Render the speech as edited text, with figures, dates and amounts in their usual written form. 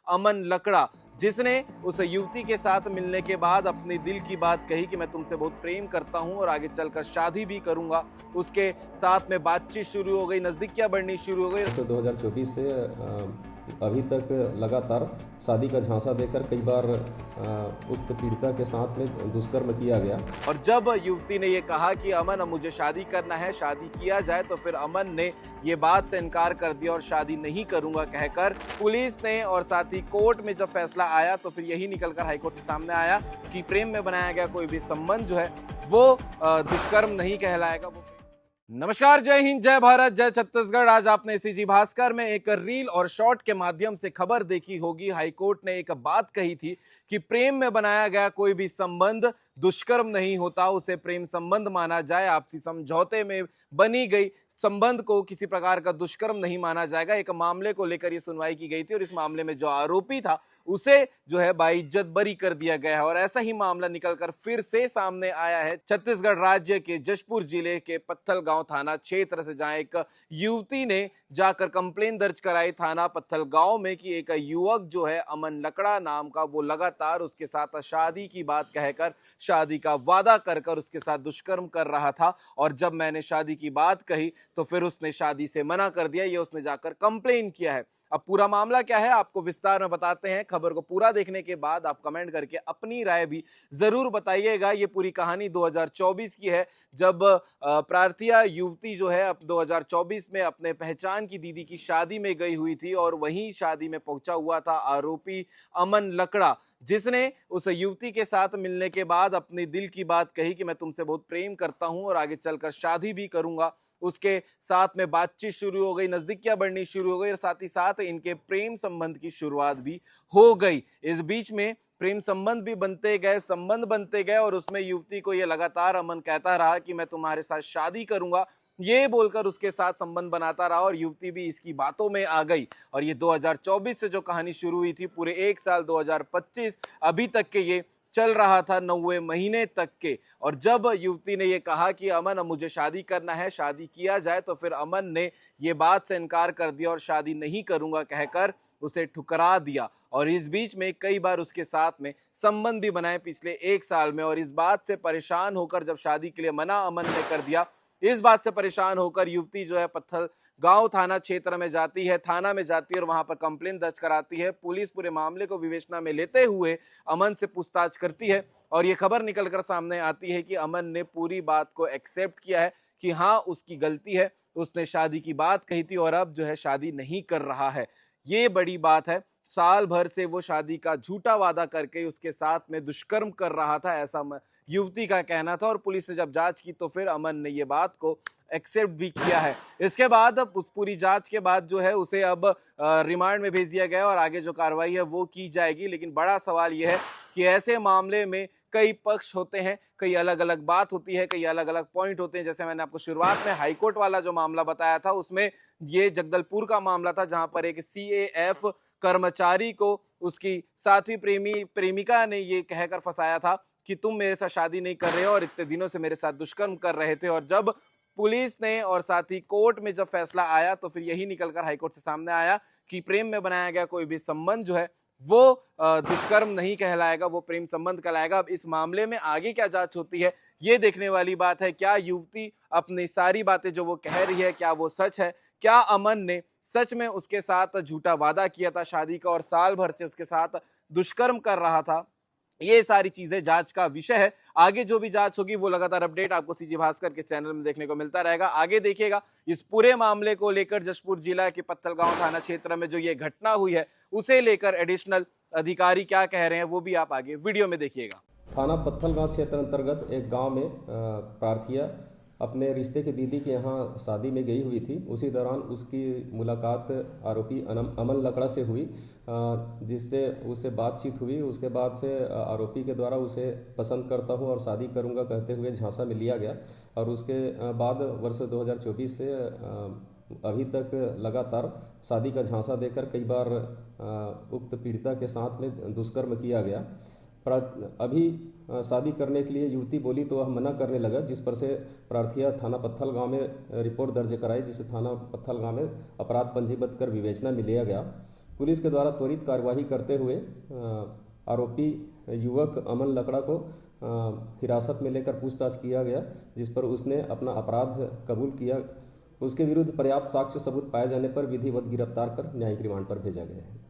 अमन लकड़ा, जिसने उस युवती के साथ मिलने के बाद अपने दिल की बात कही कि मैं तुमसे बहुत प्रेम करता हूं और आगे चलकर शादी भी करूंगा। उसके साथ में बातचीत शुरू हो गई, नजदीकियां बढ़नी शुरू हो गई। 2024 से अभी तक लगातार शादी का झांसा देकर कई बार उक्त पीड़िता के साथ में दुष्कर्म किया गया। और जब युवती ने ये कहा कि अमन अब मुझे शादी करना है, शादी किया जाए, तो फिर अमन ने ये बात से इनकार कर दिया और शादी नहीं करूंगा कहकर पुलिस ने और साथ ही कोर्ट में जब फैसला आया तो फिर यही निकलकर हाईकोर्ट से सामने आया कि प्रेम में बनाया गया कोई भी संबंध जो है वो दुष्कर्म नहीं कहलाएगा। वो नमस्कार, जय हिंद, जय भारत, जय छत्तीसगढ़। आज आपने सीजी भास्कर में एक रील और शॉर्ट के माध्यम से खबर देखी होगी। हाईकोर्ट ने एक बात कही थी कि प्रेम में बनाया गया कोई भी संबंध दुष्कर्म नहीं होता, उसे प्रेम संबंध माना जाए। आपसी समझौते में बनी गई संबंध को किसी प्रकार का दुष्कर्म नहीं माना जाएगा। एक मामले को लेकर ये सुनवाई की गई थी और इस मामले में जो आरोपी था उसे जो है बाइज्जत बरी कर दिया गया है। और ऐसा ही मामला निकलकर फिर से सामने आया है छत्तीसगढ़ राज्य के जशपुर जिले के पत्थलगांव थाना क्षेत्र से, जहां एक युवती ने जाकर कंप्लेन दर्ज कराई थाना पत्थलगांव में कि एक युवक जो है अमन लकड़ा नाम का, वो लगातार उसके साथ शादी की बात कहकर, शादी का वादा कर उसके साथ दुष्कर्म कर रहा था। और जब मैंने शादी की बात कही तो फिर उसने शादी से मना कर दिया। ये उसने जाकर कंप्लेन किया है। अब पूरा मामला क्या है आपको विस्तार में बताते हैं। खबर को पूरा देखने के बाद आप कमेंट करके अपनी राय भी जरूर बताइएगा। ये पूरी कहानी 2024 की है, जब प्रार्थिया युवती जो है अब 2024 में अपने पहचान की दीदी की शादी में गई हुई थी और वहीं शादी में पहुंचा हुआ था आरोपी अमन लकड़ा, जिसने उस युवती के साथ मिलने के बाद अपने दिल की बात कही कि मैं तुमसे बहुत प्रेम करता हूं और आगे चलकर शादी भी करूंगा। उसके साथ में बातचीत शुरू हो गई, नजदीकियां बढ़नी शुरू हो गई और साथ ही साथ इनके प्रेम संबंध की शुरुआत भी हो गई। इस बीच में प्रेम संबंध भी बनते गए, संबंध बनते गए और उसमें युवती को यह लगातार अमन कहता रहा कि मैं तुम्हारे साथ शादी करूंगा, ये बोलकर उसके साथ संबंध बनाता रहा और युवती भी इसकी बातों में आ गई। और ये 2024 से जो कहानी शुरू हुई थी, पूरे एक साल 2025 अभी तक के ये चल रहा था, 90 महीने तक के। और जब युवती ने ये कहा कि अमन अब मुझे शादी करना है, शादी किया जाए, तो फिर अमन ने ये बात से इनकार कर दिया और शादी नहीं करूंगा कहकर उसे ठुकरा दिया। और इस बीच में कई बार उसके साथ में संबंध भी बनाए पिछले एक साल में। और इस बात से परेशान होकर जब शादी के लिए मना अमन ने कर दिया, इस बात से परेशान होकर युवती जो है पत्थलगांव थाना क्षेत्र में जाती है, थाना में जाती है और वहां पर कंप्लेंट दर्ज कराती है। पुलिस पूरे मामले को विवेचना में लेते हुए अमन से पूछताछ करती है और ये खबर निकलकर सामने आती है कि अमन ने पूरी बात को एक्सेप्ट किया है कि हाँ उसकी गलती है, उसने शादी की बात कही थी और अब जो है शादी नहीं कर रहा है। ये बड़ी बात है। साल भर से वो शादी का झूठा वादा करके उसके साथ में दुष्कर्म कर रहा था, ऐसा युवती का कहना था। और पुलिस ने जब जांच की तो फिर अमन ने ये बात को एक्सेप्ट भी किया है। इसके बाद अब उस पूरी जांच के बाद जो है उसे अब रिमांड में भेज दिया गया और आगे जो कार्रवाई है वो की जाएगी। लेकिन बड़ा सवाल यह है कि ऐसे मामले में कई पक्ष होते हैं, कई अलग अलग बात होती है, कई अलग अलग पॉइंट होते हैं। जैसे मैंने आपको शुरुआत में हाईकोर्ट वाला जो मामला बताया था, उसमें ये जगदलपुर का मामला था, जहां पर एक सीएएफ कर्मचारी को उसकी साथी प्रेमिका ने ये कहकर फंसाया था कि तुम मेरे साथ शादी नहीं कर रहे हो और इतने दिनों से मेरे साथ दुष्कर्म कर रहे थे। और जब पुलिस ने और साथ ही कोर्ट में जब फैसला आया तो फिर यही निकलकर हाईकोर्ट से सामने आया कि प्रेम में बनाया गया कोई भी संबंध जो है वो दुष्कर्म नहीं कहलाएगा, वो प्रेम संबंध कहलाएगा। अब इस मामले में आगे क्या जांच होती है ये देखने वाली बात है। क्या युवती अपनी सारी बातें जो वो कह रही है क्या वो सच है? क्या अमन ने सच में उसके साथ झूठा वादा किया था शादी का और साल भर से उसके साथ दुष्कर्म कर रहा था? ये सारी चीजें जांच का विषय है। आगे जो भी जांच होगी वो लगातार अपडेट आपको सीजी भास्कर के चैनल में देखने को मिलता रहेगा। आगे देखिएगा इस पूरे मामले को लेकर जशपुर जिला के पत्थलगांव थाना क्षेत्र में जो ये घटना हुई है उसे लेकर एडिशनल अधिकारी क्या कह रहे हैं वो भी आप आगे वीडियो में देखिएगा। थाना पत्थलगांव क्षेत्र अंतर्गत एक गांव में प्रार्थिया अपने रिश्ते की दीदी के यहाँ शादी में गई हुई थी। उसी दौरान उसकी मुलाकात आरोपी अमन लकड़ा से हुई, जिससे उससे बातचीत हुई। उसके बाद से आरोपी के द्वारा उसे पसंद करता हूँ और शादी करूँगा कहते हुए झांसा में लिया गया। और उसके बाद वर्ष 2024 से अभी तक लगातार शादी का झांसा देकर कई बार उक्त पीड़िता के साथ में दुष्कर्म किया गया। अभी शादी करने के लिए युवती बोली तो वह मना करने लगा, जिस पर से प्रार्थिया थाना पत्थलगांव में रिपोर्ट दर्ज कराई, जिसे थाना पत्थलगांव में अपराध पंजीबद्ध कर विवेचना में लिया गया। पुलिस के द्वारा त्वरित कार्यवाही करते हुए आरोपी युवक अमन लकड़ा को हिरासत में लेकर पूछताछ किया गया, जिस पर उसने अपना अपराध कबूल किया। उसके विरुद्ध पर्याप्त साक्ष्य सबूत पाए जाने पर विधिवत गिरफ्तार कर न्यायिक रिमांड पर भेजा गया है।